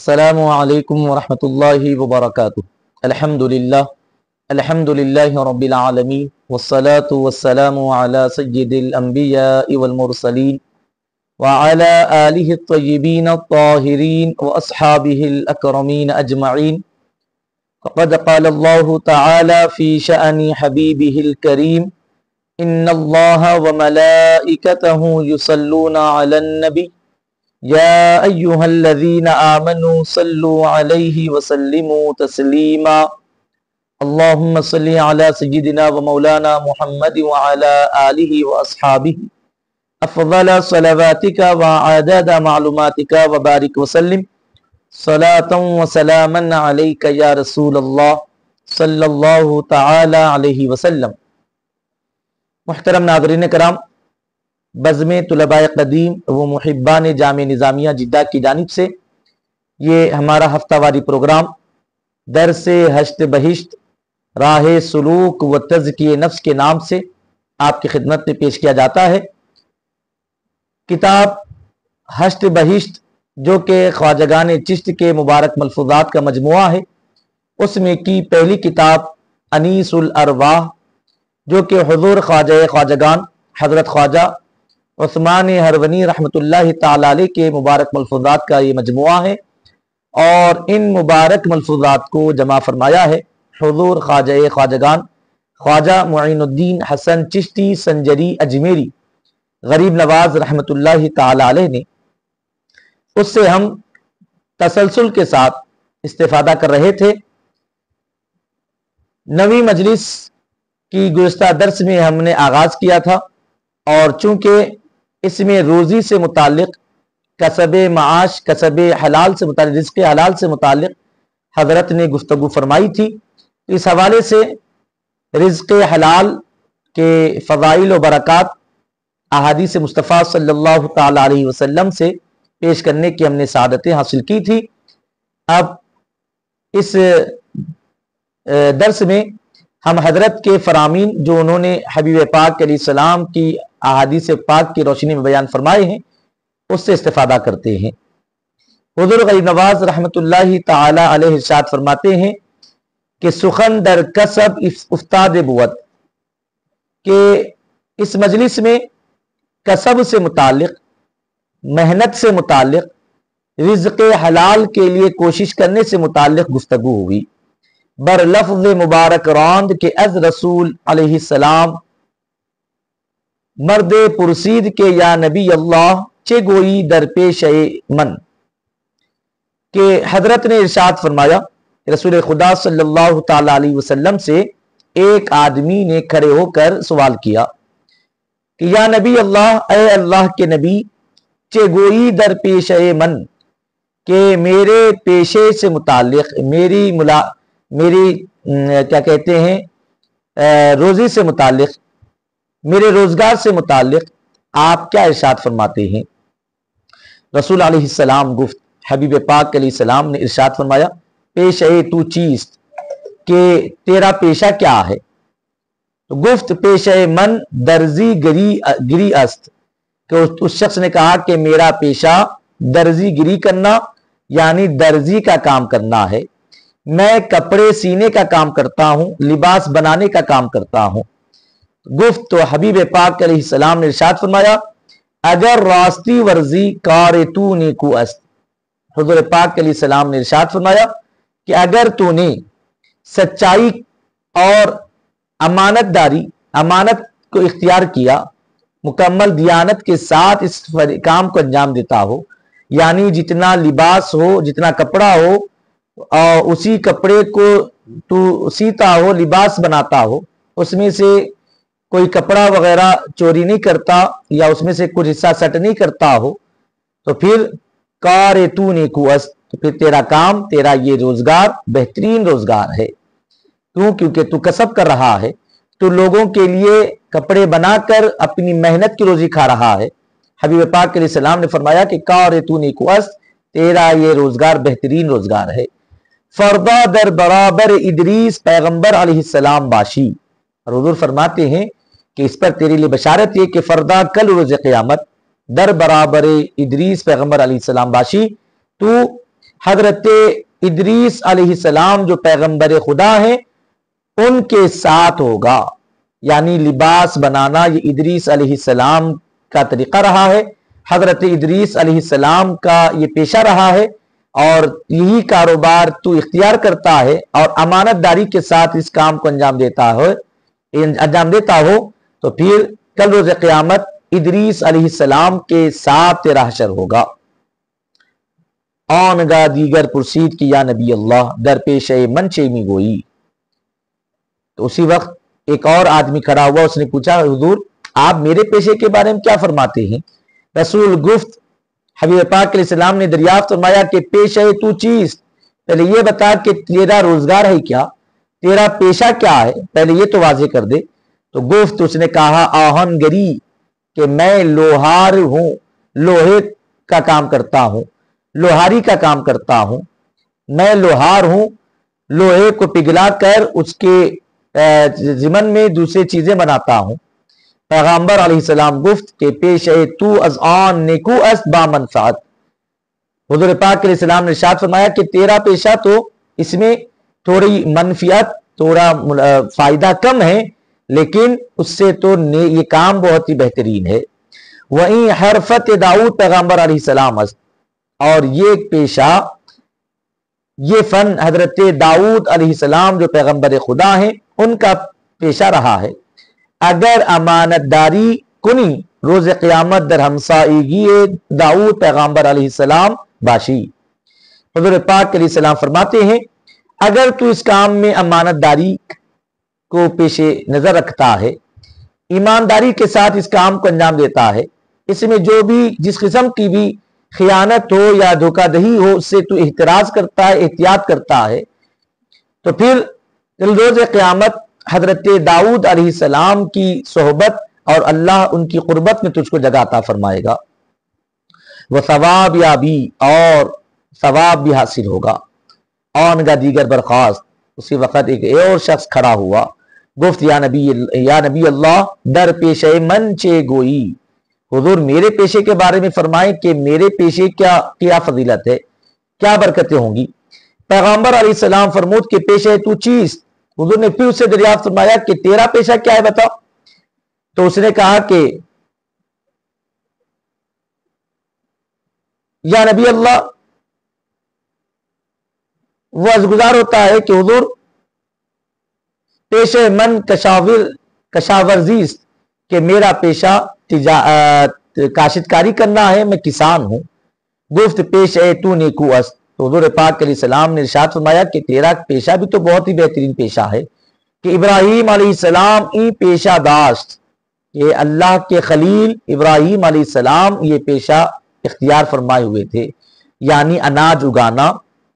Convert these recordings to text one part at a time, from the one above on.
السلام علیکم ورحمۃ اللہ وبرکاتہ۔ الحمدللہ رب العالمین والصلاة والسلام علی سید الانبیاء والمرسلین وعلی آلہ الطیبین الطاہرین واصحابہ الاکرمین اجمعین۔ فقد قال اللہ تعالی فی شأن حبیبہ الکریم ان اللہ وملائکتہ یصلون علی النبی یا ایہا الذین آمنوا صلوا علیہ وسلموا تسلیما۔ اللہم صلی علی سیدنا و مولانا محمد وعلی آلہ واصحابہ افضل صلواتک وعدد معلوماتک وبارک وسلم صلاۃ وسلاما علیک یا رسول اللہ صلی اللہ تعالی علیہ وسلم۔ محترم ناظرین کرام، بزم طلباء قدیم و محبان جامع نظامیہ جدہ کی جانب سے یہ ہمارا ہفتہ واری پروگرام درس ہشت بہشت راہ سلوک و تزکیہ نفس کے نام سے آپ کی خدمت میں پیش کیا جاتا ہے۔ کتاب ہشت بہشت جو کہ خواجگان چشت کے مبارک ملفوظات کا مجموعہ ہے، اس میں کی پہلی کتاب انیس الارواح جو کہ حضور خواجہ خواجگان حضرت خواجہ عثمان ہرونی رحمۃ اللہ تعالی علیہ کے مبارک ملفوظات کا یہ مجموعہ ہے، اور ان مبارک ملفوظات کو جمع فرمایا ہے حضور خواجہ خواجگان خواجہ معین الدین حسن چشتی سنجری اجمیری غریب نواز رحمۃ اللہ تعالی علیہ نے۔ اس سے ہم تسلسل کے ساتھ استفادہ کر رہے تھے۔ نویں مجلس کی گزشتہ درس میں ہم نے آغاز کیا تھا، اور چونکہ اس میں روزی سے متعلق کسب معاش کسب حلال سے متعلق رزق حلال سے متعلق حضرت نے گفتگو فرمائی تھی، اس حوالے سے رزق حلال کے فضائل و برکات احادیث مصطفیٰ صلی اللہ تعالی علیہ وسلم سے پیش کرنے کی ہم نے سعادتیں حاصل کی تھی۔ اب اس درس میں ہم حضرت کے فرامین جو انہوں نے حبیب پاک علیہ السلام کی احادیث پاک کی روشنی میں بیان فرمائے ہیں اس سے استفادہ کرتے ہیں۔ حضور غریب نواز رحمۃ اللہ تعالی علیہ ارشاد فرماتے ہیں کہ سخن در کسب افتاد بود، کہ اس مجلس میں کسب سے متعلق، محنت سے متعلق، رزق حلال کے لیے کوشش کرنے سے متعلق گفتگو ہوئی۔ بر لفظ مبارک راند کہ از رسول علیہ السلام مرد پرسید کے یا نبی اللہ چے گوئی در پیش من، کہ حضرت نے ارشاد فرمایا، رسول خدا صلی اللہ تعالی علیہ وسلم سے ایک آدمی نے کھڑے ہو کر سوال کیا کہ یا نبی اللہ، اے اللہ کے نبی، چے گوئی در پیش من، کہ میرے پیشے سے متعلق، میری کیا کہتے ہیں روزی سے متعلق، میرے روزگار سے متعلق آپ کیا ارشاد فرماتے ہیں؟ رسول علیہ السلام گفت، حبیب پاک علیہ السلام نے ارشاد فرمایا، پیش تو چیز، کہ تیرا پیشہ کیا ہے؟ تو گفت پیش من درزی گری است، کہ اس شخص نے کہا کہ میرا پیشہ درزی گری کرنا یعنی درزی کا کام کرنا ہے، میں کپڑے سینے کا کام کرتا ہوں، لباس بنانے کا کام کرتا ہوں۔ گفت تو حبیب پاک علیہ السلام نے ارشاد فرمایا، اگر راستی ورزی کار تو نیکو است، حضور پاک علیہ السلام نے ارشاد فرمایا کہ اگر تو نے سچائی اور امانت کو اختیار کیا، مکمل دیانت کے ساتھ اس کام کو انجام دیتا ہو، یعنی جتنا لباس ہو، جتنا کپڑا ہو، اور اسی کپڑے کو تو سیتا ہو، لباس بناتا ہو، اس میں سے کوئی کپڑا وغیرہ چوری نہیں کرتا یا اس میں سے کچھ حصہ سٹ نہیں کرتا ہو، تو پھر کار تو نیکو است، تو پھر تیرا کام، تیرا یہ روزگار بہترین روزگار ہے، کیونکہ تو کسب کر رہا ہے، تو لوگوں کے لیے کپڑے بنا کر اپنی محنت کی روزی کھا رہا ہے۔ حبیب پاک علیہ السلام نے فرمایا کہ کار تو نیکو است، تیرا یہ روزگار بہترین روزگار ہے۔ فردا در برابر ادریس پیغمبر علیہ السلام باشی، اور حضور فرماتے ہیں کہ اس پر تیرے لیے بشارت یہ کہ فردا کل روز قیامت در برابر ادریس پیغمبر علیہ السلام باشی، تو حضرت ادریس علیہ السلام جو پیغمبر خدا ہیں ان کے ساتھ ہوگا، یعنی لباس بنانا یہ ادریس علیہ السلام کا طریقہ رہا ہے، حضرت ادریس علیہ السلام کا یہ پیشہ رہا ہے، اور یہی کاروبار تو اختیار کرتا ہے اور امانت داری کے ساتھ اس کام کو انجام دیتا ہو تو پھر کل روز قیامت ادریس علیہ السلام کے ساتھ تیرا حشر ہوگا۔ آنگاہ دیگر پرسید کی یا نبی اللہ درپیش منچے میں گوئی۔ تو اسی وقت ایک اور آدمی کھڑا ہوا، اس نے پوچھا حضور آپ میرے پیشے کے بارے میں کیا فرماتے ہیں؟ رسول گفت حبیب پاک علیہ السلام نے دریافت فرمایا کہ پیشہ تو چیز، پہلے یہ بتا کہ تیرا روزگار ہے کیا، تیرا پیشہ کیا ہے، پہلے یہ تو واضح کر دے۔ تو گفت اس نے کہا آہن گری، کہ میں لوہار ہوں، لوہے کا کام کرتا ہوں، لوہاری کا کام کرتا ہوں، میں لوہار ہوں، لوہے کو پگھلا کر اس کے ضمن میں دوسری چیزیں بناتا ہوں۔ پیغمبر علیہ السلام گفت کہ پیش تو از آن نیکو است با منفعت۔ حضور پاک علیہ السلام نے ارشاد فرمایا کہ تیرا پیشہ تو اس میں تھوڑی منفعت، تھوڑا فائدہ کم ہے، لیکن اس سے تو یہ کام بہت ہی بہترین ہے۔ وہیں حرفت داؤد پیغمبر علیہ السلام است، اور یہ پیشہ، یہ فن حضرت داؤد علیہ السلام جو پیغمبر خدا ہیں ان کا پیشہ رہا ہے۔ اگر امانت داری کنی روز قیامت در ہمسائیگی داؤد پیغمبر علیہ السلام باشی۔ حضور پاک علیہ السلام فرماتے ہیں اگر تو اس کام میں امانت داری کو پیش نظر رکھتا ہے، ایمانداری کے ساتھ اس کام کو انجام دیتا ہے، اس میں جو بھی جس قسم کی بھی خیانت ہو یا دھوکہ دہی ہو اس سے تو احتراز کرتا ہے، احتیاط کرتا ہے، تو پھر روز قیامت حضرت داؤد علیہ السلام کی صحبت اور اللہ ان کی قربت میں تجھ کو جگہ عطا فرمائے گا، وہ ثواب یا بھی اور ثواب بھی حاصل ہوگا۔ آنگاہ دیگر برخاست، اسی وقت ایک اور شخص کھڑا ہوا، گفت یا نبی اللہ در پیشے من چے گوئی، حضور میرے پیشے کے بارے میں فرمائیں کہ میرے پیشے کیا فضیلت ہے، کیا برکتیں ہوں گی۔ پیغمبر علیہ السلام فرمود کہ پیشے تو چیز، حضور نے پھر اس سے دریافت فرمایا کہ تیرا پیشہ کیا ہے بتا، تو اس نے کہا کہ یا نبی اللہ، وہ ازگزار ہوتا ہے کہ حضور پیشے من کشاورزی، کہ میرا پیشہ کاشتکاری کرنا ہے، میں کسان ہوں۔ گفت پیش تو نیکو است، تو حضور پاک علیہ السلام نے ارشاد فرمایا کہ تیرا پیشہ بھی تو بہت ہی بہترین پیشہ ہے، کہ ابراہیم علیہ السلام ای پیشہ داشت، کہ اللہ کے خلیل ابراہیم علیہ السلام یہ پیشہ اختیار فرمائے ہوئے تھے، یعنی اناج اگانا،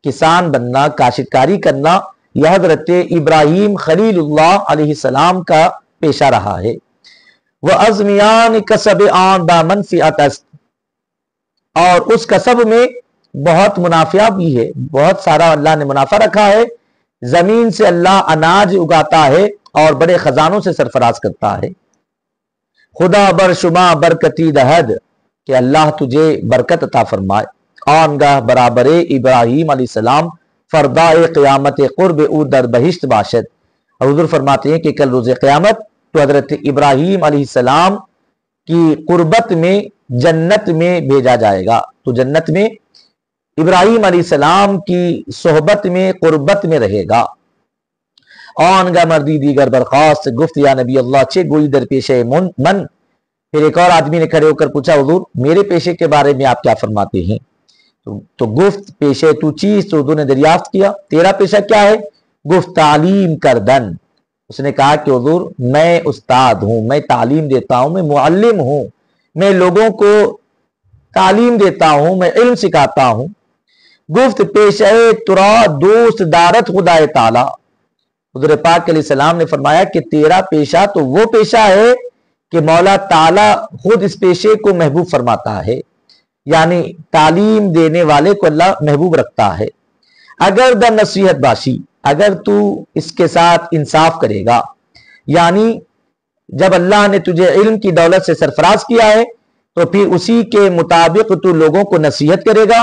کسان بننا، کاشتکاری کرنا، یہ حضرت ابراہیم خلیل اللہ علیہ السلام کا پیشہ رہا ہے۔ وَأَزْمِيَانِ كَسَبِ آن با منفعت است، اور اس کسب میں بہت منافع بھی ہے، بہت سارا اللہ نے منافع رکھا ہے، زمین سے اللہ اناج اگاتا ہے اور بڑے خزانوں سے سرفراز کرتا ہے۔ خدا بر شما برکتی دہد، کہ اللہ تجھے برکت عطا فرمائے۔ آنگاہ برابر ابراہیم علیہ السلام فردائے قیامت قرب او در بہشت باشد، حضور فرماتے ہیں کہ کل روز قیامت تو حضرت ابراہیم علیہ السلام کی قربت میں جنت میں بھیجا جائے گا، تو جنت میں ابراہیم علیہ السلام کی صحبت میں قربت میں رہے گا۔ آنگاہ مردی دیگر برخاست، گفت یا نبی اللہ چے گوئی در پیشے من، پھر ایک اور آدمی نے کھڑے ہو کر پوچھا حضور میرے پیشے کے بارے میں آپ کیا فرماتے ہیں؟ تو گفت پیشے تو چیز، تو حضور نے دریافت کیا تیرا پیشہ کیا ہے؟ گفت تعلیم کردن، اس نے کہا کہ حضور میں استاد ہوں، میں تعلیم دیتا ہوں، میں معلم ہوں، میں لوگوں کو تعلیم دیتا ہوں، میں علم سکھاتا ہوں۔ گفت پیشہ ترا دوست دارت خدا تعالی، حضور پاک علیہ السلام نے فرمایا کہ تیرا پیشہ تو وہ پیشہ ہے کہ مولا تعالی خود اس پیشے کو محبوب فرماتا ہے، یعنی تعلیم دینے والے کو اللہ محبوب رکھتا ہے۔ اگر در نصیحت باشی، اگر تو اس کے ساتھ انصاف کرے گا، یعنی جب اللہ نے تجھے علم کی دولت سے سرفراز کیا ہے تو پھر اسی کے مطابق تو لوگوں کو نصیحت کرے گا،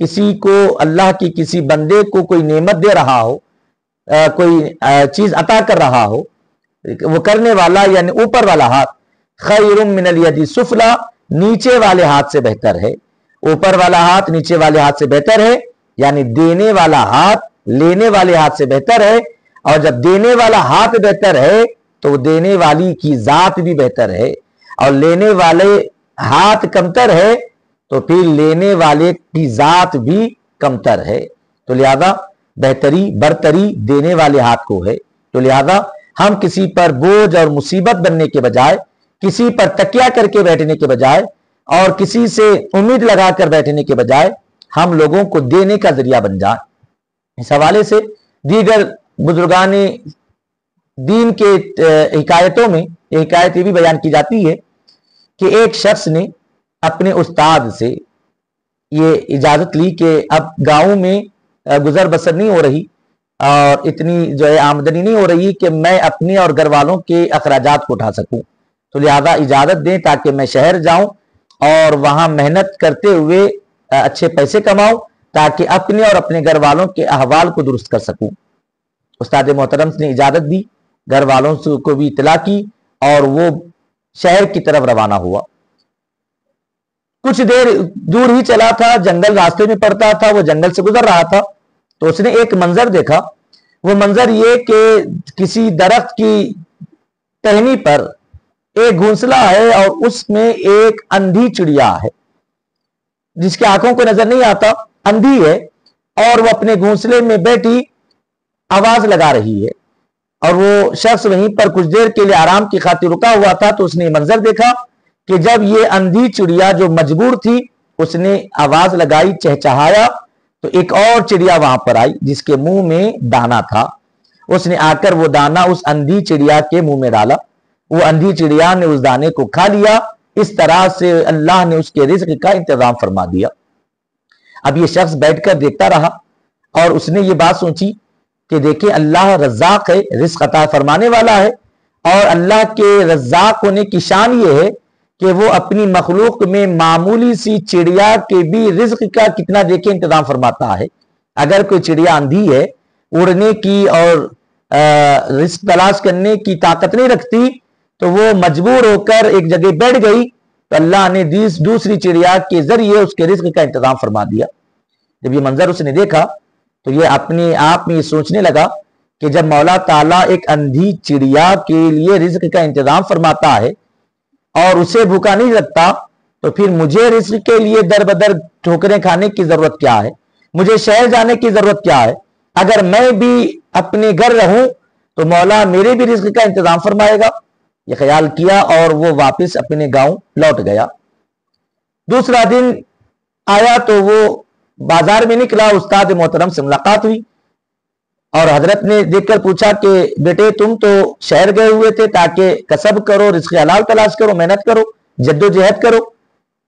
کسی کو اللہ کی کسی بندے کو کوئی نعمت دے رہا ہو، کوئی چیز عطا کر رہا ہو، وہ کرنے والا یعنی اوپر والا ہاتھ خیر من الید السفلی، نیچے والے ہاتھ سے بہتر ہے۔ اوپر والا ہاتھ نیچے والے ہاتھ سے بہتر ہے، یعنی دینے والا ہاتھ لینے والے ہاتھ سے بہتر ہے، اور جب دینے والا ہاتھ بہتر ہے تو دینے والی کی ذات بھی بہتر ہے، اور لینے والے ہاتھ کمتر ہے تو پھر لینے والے کی ذات بھی کمتر ہے۔ تو لہذا بہتری برتری دینے والے ہاتھ کو ہے۔ تو لہذا ہم کسی پر بوجھ اور مصیبت بننے کے بجائے، کسی پر تکیہ کر کے بیٹھنے کے بجائے، اور کسی سے امید لگا کر بیٹھنے کے بجائے ہم لوگوں کو دینے کا ذریعہ بن جائیں۔ اس حوالے سے دیگر بزرگان دین کے حکایتوں میں یہ حکایت یہ بھی بیان کی جاتی ہے کہ ایک شخص نے اپنے استاد سے یہ اجازت لی کہ اب گاؤں میں گزر بسر نہیں ہو رہی اور اتنی جو ہے آمدنی نہیں ہو رہی کہ میں اپنے اور گھر والوں کے اخراجات کو اٹھا سکوں، تو لہذا اجازت دیں تاکہ میں شہر جاؤں اور وہاں محنت کرتے ہوئے اچھے پیسے کماؤں تاکہ اپنے اور اپنے گھر والوں کے احوال کو درست کر سکوں۔ استاد محترم نے اجازت دی، گھر والوں کو بھی اطلاع کی، اور وہ شہر کی طرف روانہ ہوا۔ کچھ دیر دور ہی چلا تھا، جنگل راستے میں پڑتا تھا، وہ جنگل سے گزر رہا تھا تو اس نے ایک منظر دیکھا۔ وہ منظر یہ کہ کسی درخت کی ٹہنی پر ایک گھونسلہ ہے اور اس میں ایک اندھی چڑیا ہے جس کے آنکھوں کو نظر نہیں آتا، اندھی ہے، اور وہ اپنے گھونسلے میں بیٹھی آواز لگا رہی ہے۔ اور وہ شخص وہیں پر کچھ دیر کے لیے آرام کی خاطر رکا ہوا تھا تو اس نے منظر دیکھا کہ جب یہ اندھی چڑیا جو مجبور تھی اس نے آواز لگائی، چہچہایا، تو ایک اور چڑیا وہاں پر آئی جس کے منہ میں دانا تھا۔ اس نے آ کر وہ دانا اس اندھی چڑیا کے منہ میں ڈالا، وہ اندھی چڑیا نے اس دانے کو کھا لیا۔ اس طرح سے اللہ نے اس کے رزق کا انتظام فرما دیا۔ اب یہ شخص بیٹھ کر دیکھتا رہا اور اس نے یہ بات سوچی کہ دیکھیں اللہ رزاق ہے، رزق عطا فرمانے والا ہے، اور اللہ کے رزاق ہونے کی شان یہ ہے کہ وہ اپنی مخلوق میں معمولی سی چڑیا کے بھی رزق کا کتنا دیکھیں انتظام فرماتا ہے۔ اگر کوئی چڑیا اندھی ہے، اڑنے کی اور رزق تلاش کرنے کی طاقت نہیں رکھتی، تو وہ مجبور ہو کر ایک جگہ بیٹھ گئی تو اللہ نے دوسری چڑیا کے ذریعے اس کے رزق کا انتظام فرما دیا۔ جب یہ منظر اس نے دیکھا تو یہ اپنے آپ میں یہ سوچنے لگا کہ جب مولا تعالیٰ ایک اندھی چڑیا کے لیے رزق کا انتظام فرماتا ہے اور اسے بھوکا نہیں رکھتا، تو پھر مجھے رزق کے لیے در بدر ٹھوکریں کھانے کی ضرورت کیا ہے؟ مجھے شہر جانے کی ضرورت کیا ہے؟ اگر میں بھی اپنے گھر رہوں تو مولا میرے بھی رزق کا انتظام فرمائے گا۔ یہ خیال کیا اور وہ واپس اپنے گاؤں لوٹ گیا۔ دوسرا دن آیا تو وہ بازار میں نکلا، استاد محترم سے ملاقات ہوئی اور حضرت نے دیکھ کر پوچھا کہ بیٹے تم تو شہر گئے ہوئے تھے تاکہ کسب کرو، رزق حلال تلاش کرو، محنت کرو، جد و جہد کرو،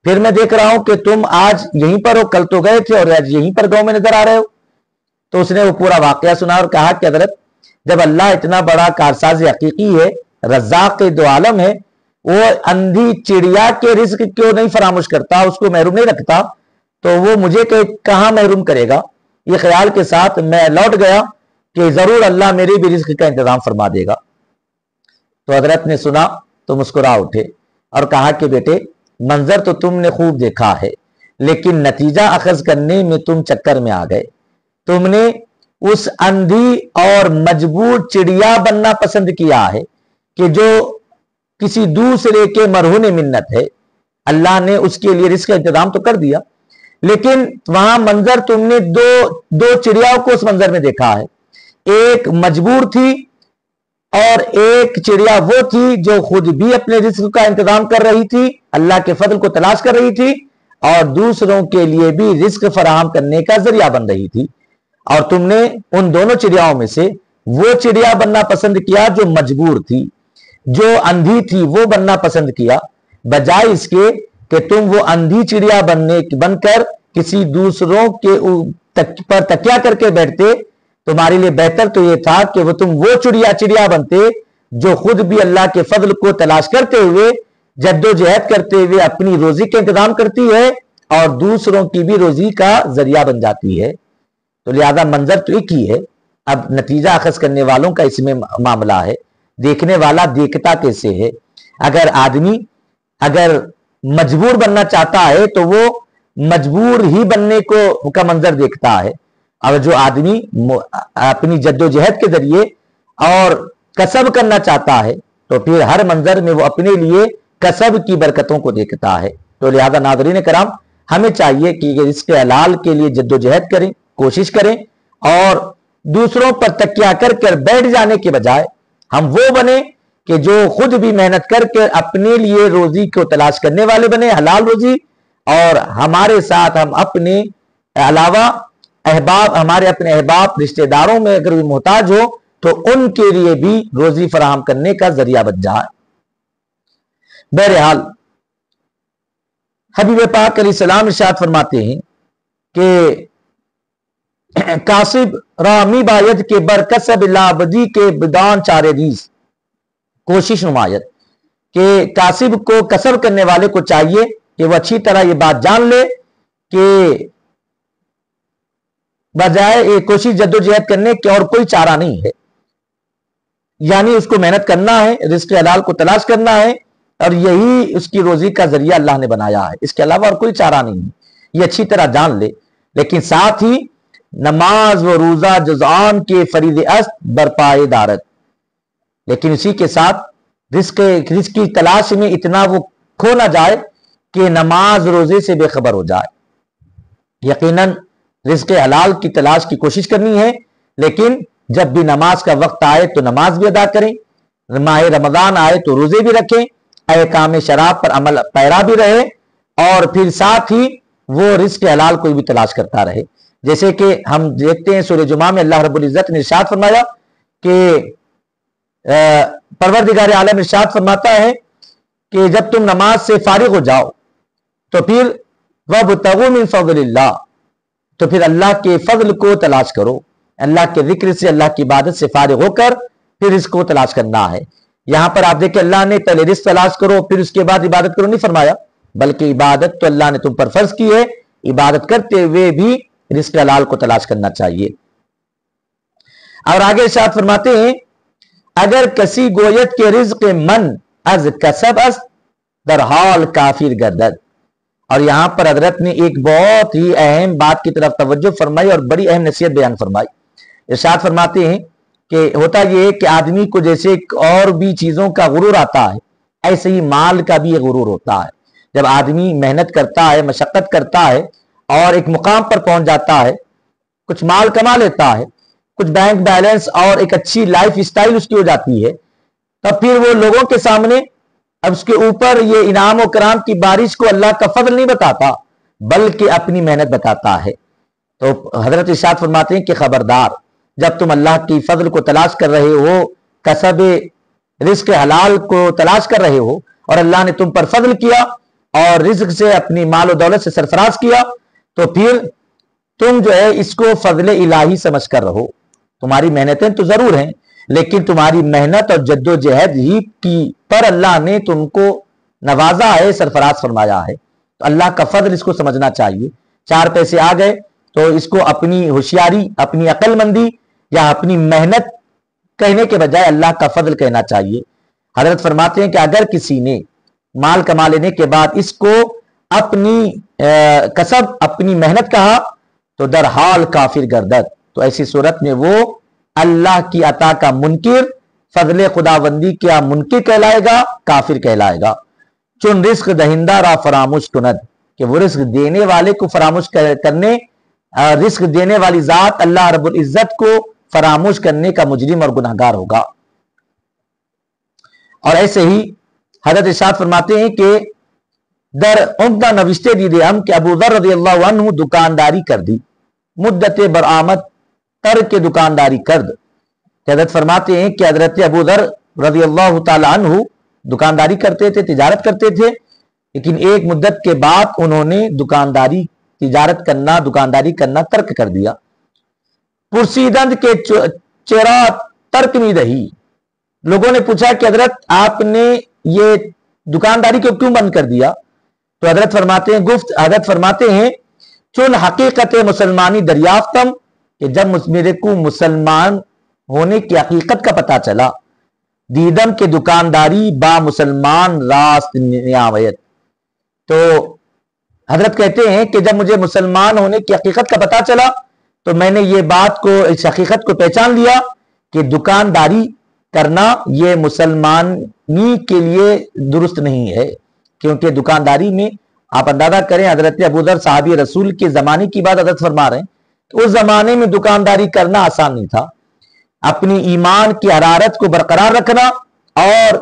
پھر میں دیکھ رہا ہوں کہ تم آج یہیں پر ہو، کل تو گئے تھے اور آج یہیں پر گاؤں میں نظر آ رہے ہو۔ تو اس نے وہ پورا واقعہ سنا اور کہا کہ حضرت جب اللہ اتنا بڑا کارساز حقیقی ہے، رزاق دو عالم ہے، وہ اندھی چڑیا کے رزق کیوں نہیں فراموش کرتا، اس کو محروم نہیں رکھتا، تو وہ مجھے کہاں محروم کرے گا؟ یہ خیال کے ساتھ میں لوٹ گیا کہ ضرور اللہ میرے بھی رزق کا انتظام فرما دے گا۔ تو حضرت نے سنا تو مسکرا اٹھے اور کہا کہ بیٹے منظر تو تم نے خوب دیکھا ہے، لیکن نتیجہ اخذ کرنے میں تم چکر میں آ گئے۔ تم نے اس اندھی اور مجبور چڑیا بننا پسند کیا ہے کہ جو کسی دوسرے کے مرہون منت ہے۔ اللہ نے اس کے لیے رزق کا انتظام تو کر دیا، لیکن وہاں منظر تم نے دو چڑیاؤں کو اس منظر میں دیکھا ہے، ایک مجبور تھی اور ایک چڑیا وہ تھی جو خود بھی اپنے رزق کا انتظام کر رہی تھی، اللہ کے فضل کو تلاش کر رہی تھی اور دوسروں کے لیے بھی رزق فراہم کرنے کا ذریعہ بن رہی تھی۔ اور تم نے ان دونوں چڑیاؤں میں سے وہ چڑیا بننا پسند کیا جو مجبور تھی، جو اندھی تھی وہ بننا پسند کیا، بجائے اس کے کہ تم وہ اندھی چڑیا بن کر کسی دوسروں کے پر تکیہ کر کے بیٹھتے۔ تمہارے لیے بہتر تو یہ تھا کہ تم وہ چڑیا بنتے جو خود بھی اللہ کے فضل کو تلاش کرتے ہوئے، جد و جہد کرتے ہوئے اپنی روزی کا انتظام کرتی ہے اور دوسروں کی بھی روزی کا ذریعہ بن جاتی ہے۔ تو لہذا منظر تو ایک ہی ہے، اب نتیجہ اخذ کرنے والوں کا اس میں معاملہ ہے، دیکھنے والا دیکھتا کیسے ہے۔ اگر آدمی اگر مجبور بننا چاہتا ہے تو وہ مجبور ہی بننے کا منظر دیکھتا ہے، اور جو آدمی اپنی جد و جہد کے ذریعے اور کسب کرنا چاہتا ہے تو پھر ہر منظر میں وہ اپنے لیے کسب کی برکتوں کو دیکھتا ہے۔ تو لہذا ناظرین کرام، ہمیں چاہیے کہ رزق حلال کے لیے جد و جہد کریں، کوشش کریں، اور دوسروں پر تکیہ کر بیٹھ جانے کے بجائے ہم وہ بنیں کہ جو خود بھی محنت کر کے اپنے لیے روزی کو تلاش کرنے والے بنے، حلال روزی، اور ہمارے ساتھ ہم اپنے علاوہ ہمارے اپنے احباب رشتہ داروں میں اگر بھی محتاج ہو تو ان کے لیے بھی روزی فراہم کرنے کا ذریعہ بن جائے۔ بہرحال حبیب پاک علیہ السلام ارشاد فرماتے ہیں کہ کاسب رامی باید کے برکسب لابدی کے بدان چارے ریز، کوشش نمایت کہ کاسب کو کسب کرنے والے کو چاہیے کہ وہ اچھی طرح یہ بات جان لے کہ بجائے کوشش جد و جہد کرنے کے اور کوئی چارہ نہیں ہے، یعنی اس کو محنت کرنا ہے، رزق حلال کو تلاش کرنا ہے، اور یہی اس کی روزی کا ذریعہ اللہ نے بنایا ہے، اس کے علاوہ اور کوئی چارہ نہیں ہے، یہ اچھی طرح جان لے۔ لیکن ساتھ ہی نماز و روزہ جزآن کے فریض است برپائے دارت، لیکن اسی کے ساتھ رزق کی تلاش میں اتنا وہ کھو نہ جائے کہ نماز روزے سے بے خبر ہو جائے۔ یقیناً رزق حلال کی تلاش کی کوشش کرنی ہے، لیکن جب بھی نماز کا وقت آئے تو نماز بھی ادا کریں، ماہ رمضان آئے تو روزے بھی رکھیں، احکام شراب پر عمل پیرا بھی رہے، اور پھر ساتھ ہی وہ رزق حلال کو بھی تلاش کرتا رہے۔ جیسے کہ ہم دیکھتے ہیں سورہ جمعہ میں اللہ رب العزت نے ارشاد فرمایا کہ پروردگار عالم ارشاد فرماتا ہے کہ جب تم نماز سے فارغ ہو جاؤ تو پھر وَابْتَغُوا مِن فَضْلِ اللَّهِ، تو پھر اللہ کے فضل کو تلاش کرو، اللہ کے ذکر سے، اللہ کی عبادت سے فارغ ہو کر پھر اس کو تلاش کرنا ہے۔ یہاں پر آپ دیکھیں اللہ نے پہلے رزق تلاش کرو پھر اس کے بعد عبادت کرو نہیں فرمایا، بلکہ عبادت تو اللہ نے تم پر فرض کی ہے، عبادت کرتے ہوئے بھی رزق حلال کو تلاش کرنا چاہیے۔ اور آگے ارشاد فرماتے ہیں اگر کسی گویت کے رزق من از کسب است در حال کافر گردد، اور یہاں پر حضرت نے ایک بہت ہی اہم بات کی طرف توجہ فرمائی اور بڑی اہم نصیحت بیان فرمائی۔ ارشاد فرماتے ہیں کہ ہوتا یہ ہے کہ آدمی کو جیسے اور بھی چیزوں کا غرور آتا ہے، ایسے ہی مال کا بھی غرور ہوتا ہے۔ جب آدمی محنت کرتا ہے، مشقت کرتا ہے اور ایک مقام پر پہنچ جاتا ہے، کچھ مال کما لیتا ہے، کچھ بینک بیلنس اور ایک اچھی لائف سٹائل اس کی ہو جاتی ہے، تب پھر وہ لوگوں کے سامنے اب اس کے اوپر یہ انعام و کرام کی بارش کو اللہ کا فضل نہیں بتاتا بلکہ اپنی محنت بتاتا ہے۔ تو حضرت ارشاد فرماتے ہیں کہ خبردار، جب تم اللہ کی فضل کو تلاش کر رہے ہو، کسب رزق حلال کو تلاش کر رہے ہو، اور اللہ نے تم پر فضل کیا اور رزق سے اپنی مال و دولت سے سرفراز کیا، تو پھر تم جو ہے اس کو فضل الہی سمجھ کر رہو۔ تمہاری محنتیں تو ضرور ہیں، لیکن تمہاری محنت اور جد و جہد ہی کی پر اللہ نے تم کو نوازا ہے، سرفراز فرمایا ہے، تو اللہ کا فضل اس کو سمجھنا چاہیے۔ چار پیسے آ گئے تو اس کو اپنی ہوشیاری، اپنی عقل مندی یا اپنی محنت کہنے کے بجائے اللہ کا فضل کہنا چاہیے۔ حضرت فرماتے ہیں کہ اگر کسی نے مال کما لینے کے بعد اس کو اپنی کسب، اپنی محنت کہا تو در حال کافر گردد، تو ایسی صورت میں وہ اللہ کی عطا کا منکر، فضل خداوندی کیا منکر کہلائے گا، کافر کہلائے گا۔ چون رزق دہندہ را فراموش کند، کہ وہ رزق دینے والے کو فراموش کرنے، رزق دینے والی ذات اللہ رب العزت کو فراموش کرنے کا مجرم اور گناہگار ہوگا۔ اور ایسے ہی حضرت ارشاد فرماتے ہیں کہ در عمدہ نوشتے دیدے ہم کہ ابو ذر رضی اللہ عنہ دکانداری کر دی، مدت برآمد تر کے دکانداری کرد۔ حضرت فرماتے ہیں کہ حضرت ابو ذر رضی اللہ تعالی عنہ دکانداری کرتے تھے، تجارت کرتے تھے، لیکن ایک مدت کے بعد انہوں نے دکانداری کرنا ترک کر دیا۔ پرسیدند کے چرا ترک نہیں رہی، لوگوں نے پوچھا کہ حضرت آپ نے یہ دکانداری کو کیوں بند کر دیا؟ تو حضرت فرماتے ہیں چون حقیقت مسلمانی دریافتم کہ جب میرے کو مسلمان ہونے کی حقیقت کا پتہ چلا، دیدم کے دکانداری با مسلمان راست نیاویت، تو حضرت کہتے ہیں کہ جب مجھے مسلمان ہونے کی حقیقت کا پتہ چلا تو میں نے یہ بات کو، اس حقیقت کو پہچان لیا کہ دکانداری کرنا یہ مسلمانی کے لیے درست نہیں ہے، کیونکہ دکانداری میں آپ اندازہ کریں حضرت ابوذر صحابی رسول کے زمانے کی بات حضرت فرما رہے ہیں، تو اس زمانے میں دکانداری کرنا آسان نہیں تھا۔ اپنی ایمان کی حرارت کو برقرار رکھنا اور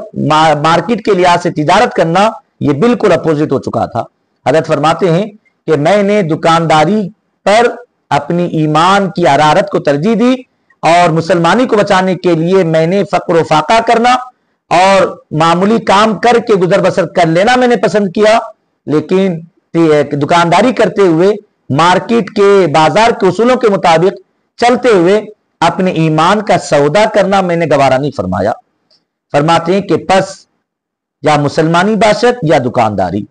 مارکیٹ کے لحاظ سے تجارت کرنا یہ بالکل اپوزٹ ہو چکا تھا۔ حضرت فرماتے ہیں کہ میں نے دکانداری پر اپنی ایمان کی حرارت کو ترجیح دی اور مسلمانی کو بچانے کے لیے میں نے فقر و فاقہ کرنا اور معمولی کام کر کے گزر بسر کر لینا میں نے پسند کیا، لیکن دکانداری کرتے ہوئے مارکیٹ کے بازار کے اصولوں کے مطابق چلتے ہوئے اپنے ایمان کا سودا کرنا میں نے گوارا نہیں فرمایا۔ فرماتے ہیں کہ پس یا مسلمانی باشد یا دکانداری،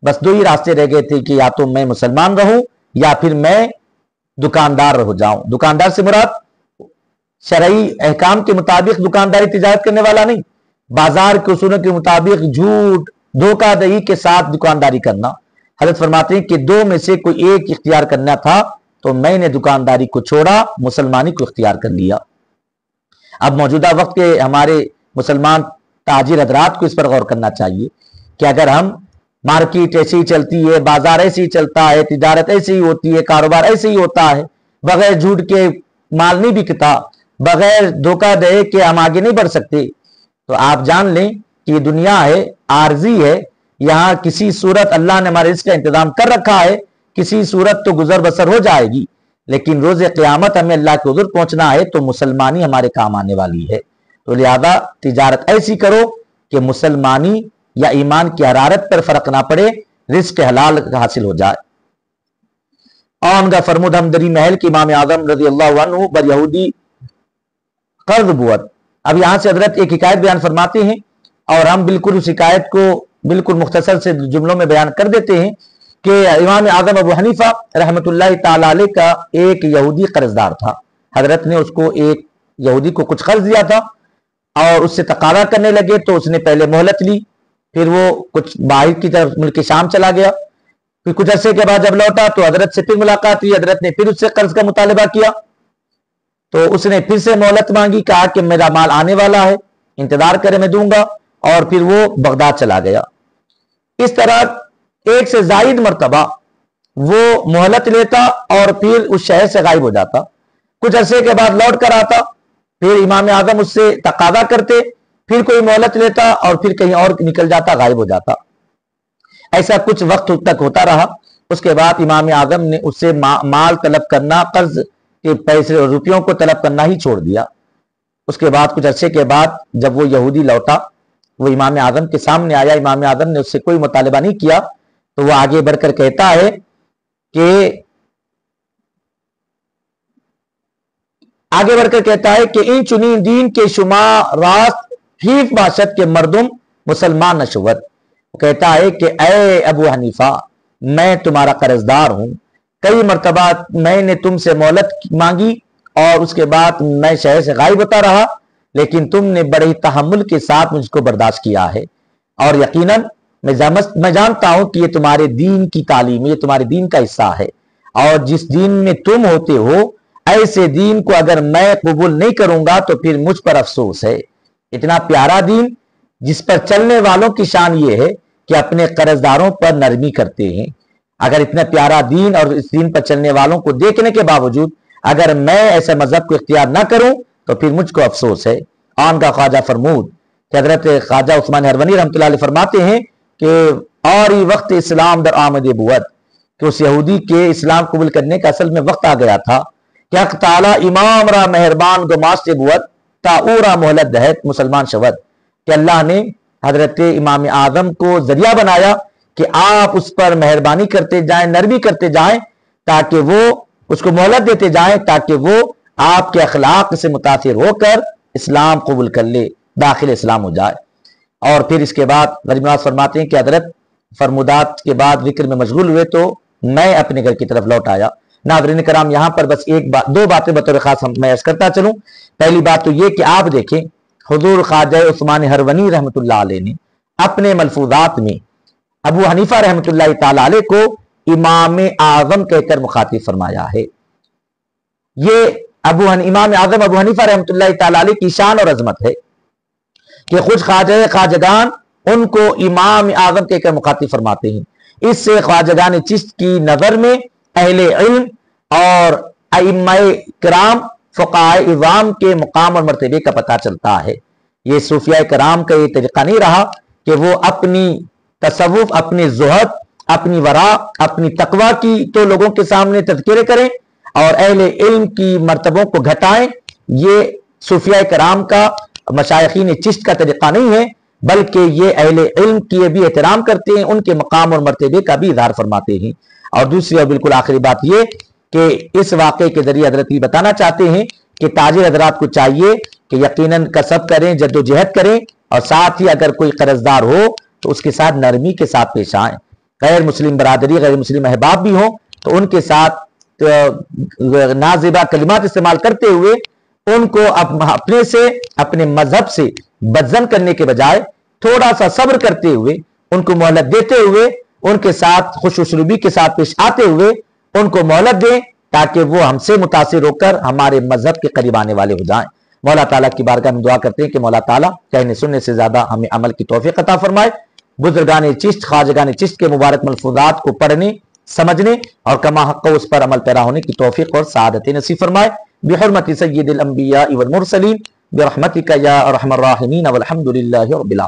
بس دو ہی راستے رہ گئے تھے کہ یا تو میں مسلمان رہوں یا پھر میں دکاندار رہ جاؤں۔ دکاندار سے مراد شرعی احکام کے مطابق دکانداری تجارت کرنے والا نہیں، بازار کے اصولوں کے مطابق جھوٹ دھوکہ دہی کے ساتھ دکانداری کرنا۔ حضرت فرماتے ہیں کہ دو میں سے کوئی ایک اختیار کرنا تھا تو میں نے دکانداری کو چھوڑا، مسلمانی کو اختیار کر لیا۔ اب موجودہ وقت کے ہمارے مسلمان تاجر حضرات کو اس پر غور کرنا چاہیے کہ اگر ہم مارکیٹ ایسی ہی چلتی ہے، بازار ایسی ہی چلتا ہے، تجارت ایسی ہی ہوتی ہے، کاروبار ایسے ہی ہوتا ہے، بغیر جھوٹ کے مال نہیں بکتا، بغیر دھوکہ دہے کے ہم آگے نہیں بڑھ سکتے، تو آپ جان لیں کہ یہ دنیا ہے، عارضی ہے، یہاں کسی صورت اللہ نے ہمارے رزق کا انتظام کر رکھا ہے، کسی صورت تو گزر بسر ہو جائے گی، لیکن روز قیامت ہمیں اللہ کے حضور پہنچنا ہے تو مسلمانی ہمارے کام آنے والی ہے۔ تو لہذا تجارت ایسی کرو کہ مسلمانی یا ایمان کی حرارت پر فرق نہ پڑے، رزق حلال حاصل ہو جائے۔ آن کا فرمود ہمدری محل کے امام اعظم رضی اللہ عنہ بر یہودی قرض بوت۔ اب یہاں سے حضرت ایک حکایت بیان فرماتے ہیں اور ہم بالکل اس حکایت کو بالکل مختصر سے جملوں میں بیان کر دیتے ہیں کہ امام اعظم ابو حنیفہ رحمۃ اللہ تعالی علیہ کا ایک یہودی قرض دار تھا۔ حضرت نے اس کو ایک یہودی کو کچھ قرض دیا تھا اور اس سے تقاضا کرنے لگے تو اس نے پہلے مہلت لی، پھر وہ کچھ باہر کی طرف ملک شام چلا گیا، پھر کچھ عرصے کے بعد جب لوٹا تو حضرت سے پھر ملاقات ہوئی، حضرت نے پھر اس سے قرض کا مطالبہ کیا تو اس نے پھر سے مہلت مانگی، کہا کہ میرا مال آنے والا ہے، انتظار کرے میں دوں گا، اور پھر وہ بغداد چلا گیا۔ اس طرح ایک سے زائد مرتبہ وہ مہلت لیتا اور پھر اس شہر سے غائب ہو جاتا، کچھ عرصے کے بعد لوٹ کر آتا، پھر امام اعظم اس سے تقاضا کرتے، پھر کوئی مہلت لیتا اور پھر کہیں اور نکل جاتا، غائب ہو جاتا۔ ایسا کچھ وقت تک ہوتا رہا، اس کے بعد امام اعظم نے اس سے مال طلب کرنا، قرض کے پیسے اور روپیوں کو طلب کرنا ہی چھوڑ دیا۔ اس کے بعد کچھ عرصے کے بعد جب وہ یہودی لوٹا، وہ امام اعظم کے سامنے آیا، امام اعظم نے اس سے کوئی مطالبہ نہیں کیا تو وہ آگے بڑھ کر کہتا ہے کہ ان چنی دین کے شما راست حیف باشد کے مردم مسلمان نشوت۔ وہ کہتا ہے کہ اے ابو حنیفہ، میں تمہارا قرض دار ہوں، کئی مرتبہ میں نے تم سے مہلت مانگی اور اس کے بعد میں شہر سے غائب ہوتا رہا، لیکن تم نے بڑے تحمل کے ساتھ مجھ کو برداشت کیا ہے، اور یقیناً میں جانتا ہوں کہ یہ تمہارے دین کی تعلیم، یہ تمہارے دین کا حصہ ہے، اور جس دین میں تم ہوتے ہو ایسے دین کو اگر میں قبول نہیں کروں گا تو پھر مجھ پر افسوس ہے۔ اتنا پیارا دین جس پر چلنے والوں کی شان یہ ہے کہ اپنے قرض داروں پر نرمی کرتے ہیں، اگر اتنا پیارا دین اور اس دین پر چلنے والوں کو دیکھنے کے باوجود اگر میں ایسے مذہب کو اختیار نہ کروں تو پھر مجھ کو افسوس ہے۔ آن کا خواجہ فرمود کہ حضرت خواجہ عثمان ہرونی رحمۃ اللہ علیہ فرماتے ہیں کہ اور ہی وقت اسلام در آمد بوت، کہ اس یہودی کے اسلام قبول کرنے کا اصل میں وقت آ گیا تھا کہ حق تعالی امام را مہربان گماشت بوت تا اورا مہلت دہت مسلمان شود، کہ اللہ نے حضرت امام اعظم کو ذریعہ بنایا کہ آپ اس پر مہربانی کرتے جائیں، نرمی کرتے جائیں، تاکہ وہ اس کو مہلت دیتے جائیں تاکہ وہ آپ کے اخلاق سے متاثر ہو کر اسلام قبول کر لے، داخل اسلام ہو جائے۔ اور پھر اس کے بعد غریب نواز فرماتے ہیں کہ حضرت فرمودات کے بعد ذکر میں مشغول ہوئے تو میں اپنے گھر کی طرف لوٹ آیا۔ ناظرین کرام، یہاں پر بس دو باتیں بطور خاص میں عرض کرتا چلوں۔ پہلی بات تو یہ کہ آپ دیکھیں حضور خواجہ عثمان ہرونی رحمۃ اللہ علیہ نے اپنے ملفوظات میں ابو حنیفہ رحمۃ اللہ تعالی علیہ کو امام اعظم کہہ کر مخاطب فرمایا ہے۔ یہ امام اعظم ابو حنیفہ رحمۃ اللہ تعالی علیہ کی شان اور عظمت ہے کہ خود خواجگان ان کو امام اعظم کہہ کر مخاطب فرماتے ہیں۔ اس سے خواجگان چشت کی نظر میں اہل علم اور ائمہ کرام فقہائے اعظام کے مقام اور مرتبے کا پتہ چلتا ہے۔ یہ صوفیاء کرام کا یہ طریقہ نہیں رہا کہ وہ اپنی تصوف، اپنی زہد، اپنی ورع، اپنی تقوی کی تو لوگوں کے سامنے تذکرے کریں اور اہل علم کی مرتبوں کو گھٹائیں۔ یہ صوفیاء کرام کا، مشایخین چشت کا طریقہ نہیں ہے، بلکہ یہ اہل علم کی بھی احترام کرتے ہیں، ان کے مقام اور مرتبے کا بھی اظہار فرماتے ہیں۔ اور دوسری اور بالکل آخری بات یہ کہ اس واقعے کے ذریعے حضرت یہ بتانا چاہتے ہیں کہ تاجر حضرات کو چاہیے کہ یقیناً کسب کریں، جد و جہد کریں، اور ساتھ ہی اگر کوئی قرض دار ہو تو اس کے ساتھ نرمی کے ساتھ پیش آئیں۔ غیر مسلم برادری، غیر مسلم احباب بھی ہوں تو ان کے ساتھ نازیبہ کلمات استعمال کرتے ہوئے ان کو اپنے سے، اپنے مذہب سے بدظن کرنے کے بجائے تھوڑا سا صبر کرتے ہوئے، ان کو مہلت دیتے ہوئے، ان کے ساتھ خوش اسلوبی کے ساتھ پیش آتے ہوئے ان کو مہلت دیں تاکہ وہ ہم سے متاثر ہو کر ہمارے مذہب کے قریب آنے والے ہو جائیں۔ مولا تعالیٰ کی بارگاہ میں دعا کرتے ہیں کہ مولا تعالیٰ کہنے سننے سے زیادہ ہمیں عمل کی توفیق عطا فرمائے۔ بزرگان چشت، خواجگان چشت کے مبارک ملفوظات کو پڑھنے، سمجھنے اور کما حق اس پر عمل پیرا ہونے کی توفیق اور سعادت نصیب فرمائے۔ بحرمت سید الانبیاء والمرسلین برحمتک یا ارحم الراحمین والحمد للہ رب العالمین۔